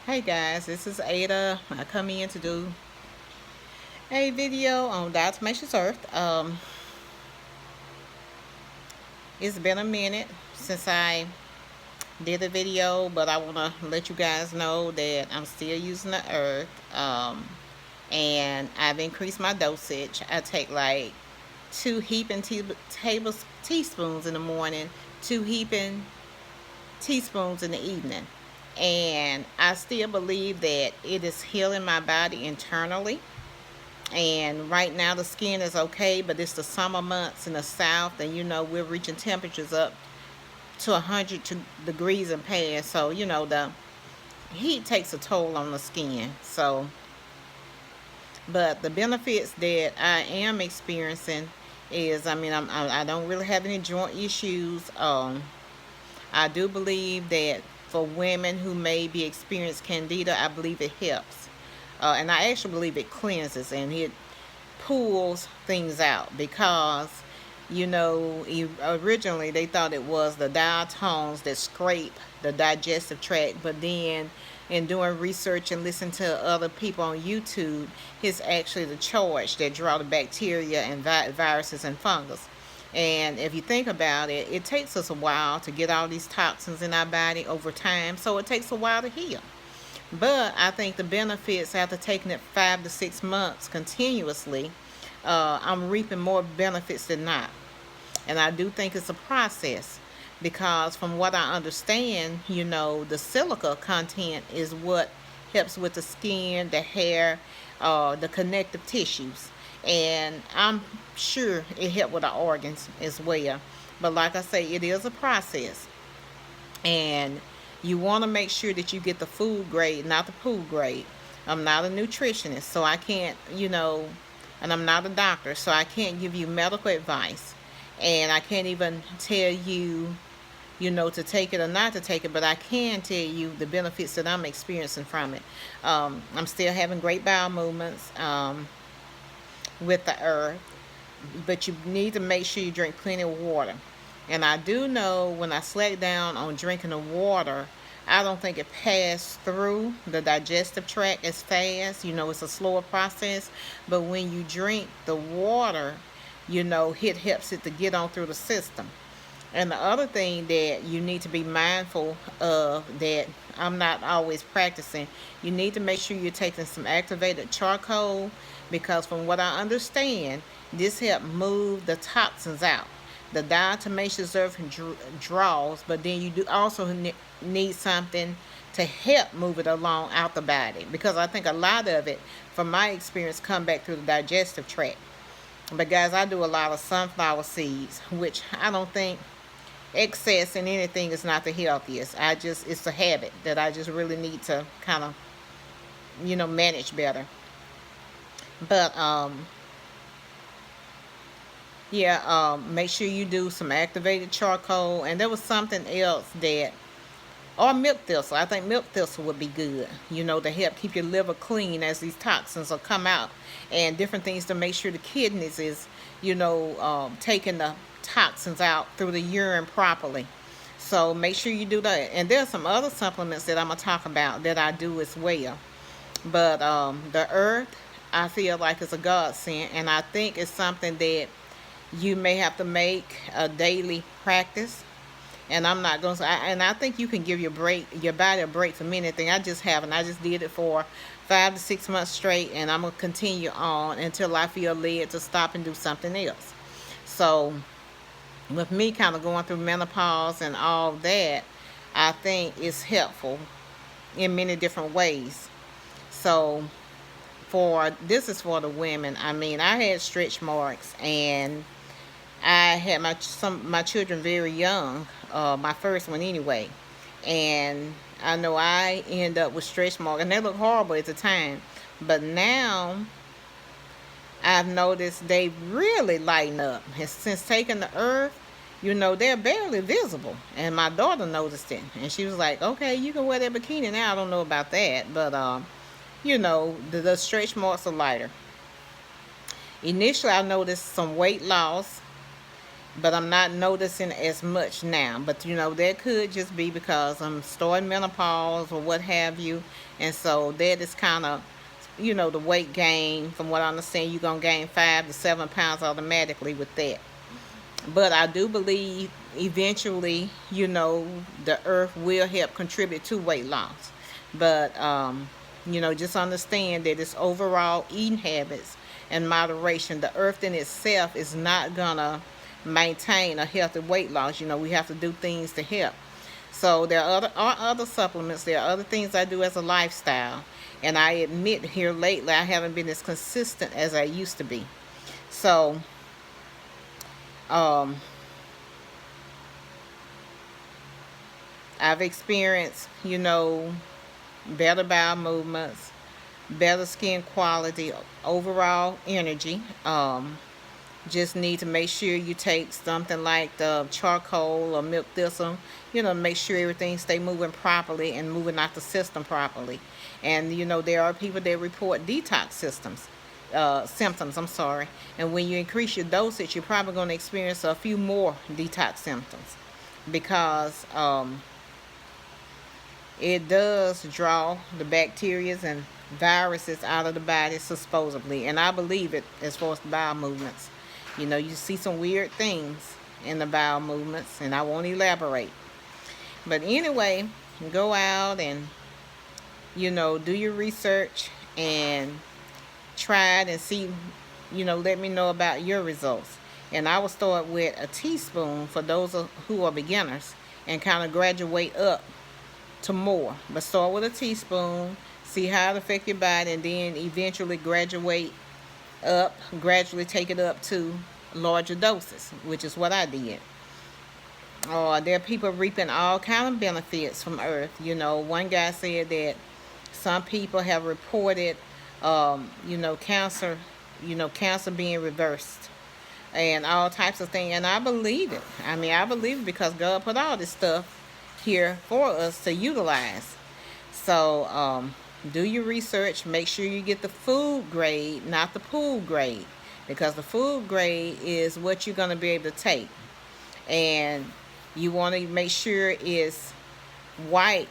Hey guys, this is Ada. I come in to do a video on Diatomaceous Earth. It's been a minute since I did a video, but I want to let you guys know that I'm still using the earth. And I've increased my dosage. I take like 2 heaping teaspoons in the morning, 2 heaping teaspoons in the evening. And I still believe that it is healing my body internally. And right now the skin is okay, but it's the summer months in the south, and we're reaching temperatures up to 100 degrees and past. So the heat takes a toll on the skin. So, but the benefits that I am experiencing is, I don't really have any joint issues. I do believe that for women who may be experienced candida, I believe it helps. And I actually believe it cleanses and it pulls things out, because originally they thought it was the diatoms that scrape the digestive tract, but then in doing research and listening to other people on YouTube, it's actually the charge that draw the bacteria and viruses and fungus. And if you think about it, it takes us a while to get all these toxins in our body over time, so it takes a while to heal. But I think the benefits after taking it 5 to 6 months continuously, I'm reaping more benefits than not. And I do think it's a process, because from what I understand, the silica content is what helps with the skin, the hair, the connective tissues. And I'm sure it helps with the organs as well. But like I say, it is a process. And you want to make sure that you get the food grade, not the pool grade. I'm not a nutritionist, so I can't, and I'm not a doctor, so I can't give you medical advice. And I can't even tell you, to take it or not to take it, but I can tell you the benefits that I'm experiencing from it. I'm still having great bowel movements with the earth, but you need to make sure you drink plenty of water. And I do know when I slack down on drinking the water, I don't think it passed through the digestive tract as fast. It's a slower process. But when you drink the water, it helps it to get on through the system. And the other thing that you need to be mindful of that I'm not always practicing, you need to make sure you're taking some activated charcoal, because from what I understand, this helps move the toxins out. The diatomaceous earth draws, but then you do also need something to help move it along out the body, because I think a lot of it, from my experience, come back through the digestive tract. But guys, I do a lot of sunflower seeds, which I don't think excess in anything is not the healthiest. It's a habit that I just really need to kind of manage better. But yeah, make sure you do some activated charcoal. And there was something else that, or milk thistle. I think milk thistle would be good, to help keep your liver clean as these toxins will come out. And different things to make sure the kidneys is, taking the toxins out through the urine properly. So make sure you do that. And there's some other supplements that I'm going to talk about that I do as well. But the earth, I feel like it's a godsend. And I think it's something that you may have to make a daily practice. And I'm not going to, and I think you can give your body a break from anything. I just haven't. I just did it for 5 to 6 months straight, and I'm going to continue on until I feel led to stop and do something else. So with me kind of going through menopause and all that, I think it's helpful in many different ways. So this is for the women. I had stretch marks, and I had my children very young, my first one anyway, and I know I end up with stretch marks, and they look horrible at the time, but now I've noticed they really lighten up. Since taking the earth, they're barely visible, and my daughter noticed it, and she was like, okay, you can wear that bikini now. I don't know about that, but the stretch marks are lighter. Initially, I noticed some weight loss. but I'm not noticing as much now. But that could just be because I'm starting menopause or what have you, and so that is kind of, the weight gain. From what I understand, you're gonna gain 5 to 7 pounds automatically with that. But I do believe eventually, the earth will help contribute to weight loss. But just understand that it's overall eating habits and moderation. The earth in itself is not gonna maintain a healthy weight loss. We have to do things to help. So there are other supplements. There are other things I do as a lifestyle. And I admit here lately I haven't been as consistent as I used to be. So um, I've experienced, better bowel movements, better skin quality, overall energy. Just need to make sure you take something like the charcoal or milk thistle, make sure everything stay moving properly and moving out the system properly. And there are people that report detox symptoms. I'm sorry. And when you increase your dosage, you're probably going to experience a few more detox symptoms because it does draw the bacteria and viruses out of the body supposedly, and I believe it as far as the bowel movements. You see some weird things in the bowel movements, and I won't elaborate. But anyway, go out and do your research and try it and see. Let me know about your results. And I will start with a teaspoon for those who are beginners and kind of graduate up to more. But start with a teaspoon, see how it affects your body, and then eventually gradually take it up to larger doses, which is what I did. There are people reaping all kind of benefits from earth. One guy said that some people have reported cancer, cancer being reversed and all types of things. And I believe it. I believe it because God put all this stuff here for us to utilize. So do your research. Make sure you get the food grade, not the pool grade, because the food grade is what you're going to be able to take. And you want to make sure it's white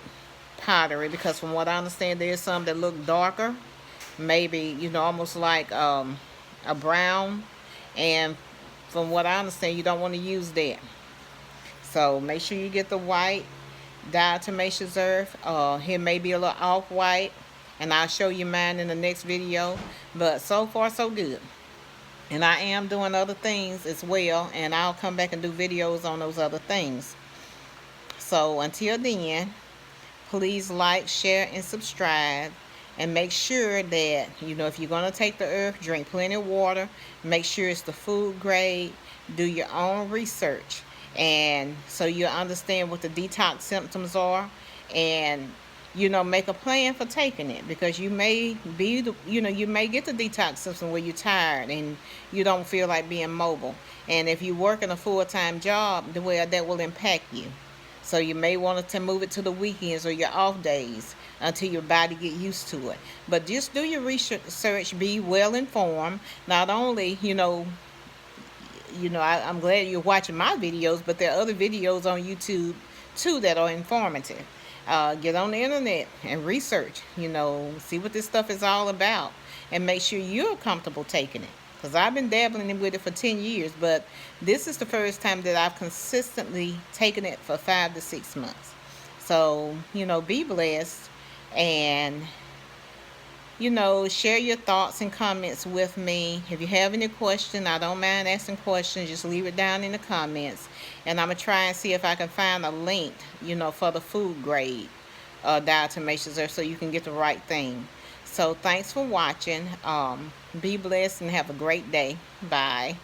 powdery, because from what I understand, there's some that look darker, maybe almost like a brown, and from what I understand, you don't want to use that. So make sure you get the white Diatomaceous Earth. Here may be a little off-white, and I'll show you mine in the next video. But so far, so good. And I am doing other things as well, and I'll come back and do videos on those other things. So until then, please like, share, and subscribe. And make sure that, if you're going to take the earth, drink plenty of water. Make sure it's the food grade. Do your own research. And so you understand what the detox symptoms are. And, make a plan for taking it. Because you may be, you may get the detox symptom where you're tired and you don't feel like being mobile. And if you're working a full-time job, that will impact you. So you may want to move it to the weekends or your off days until your body get used to it. But just do your research, be well informed. Not only, I'm glad you're watching my videos, but there are other videos on YouTube too that are informative. Get on the internet and research, see what this stuff is all about, and make sure you're comfortable taking it. Because I've been dabbling with it for 10 years, but this is the first time that I've consistently taken it for 5 to 6 months. So, be blessed, and, share your thoughts and comments with me. If you have any question, I don't mind asking questions. Just leave it down in the comments. And I'm going to try and see if I can find a link, for the food grade Diatomaceous Earth so you can get the right thing. So thanks for watching. Be blessed and have a great day. Bye.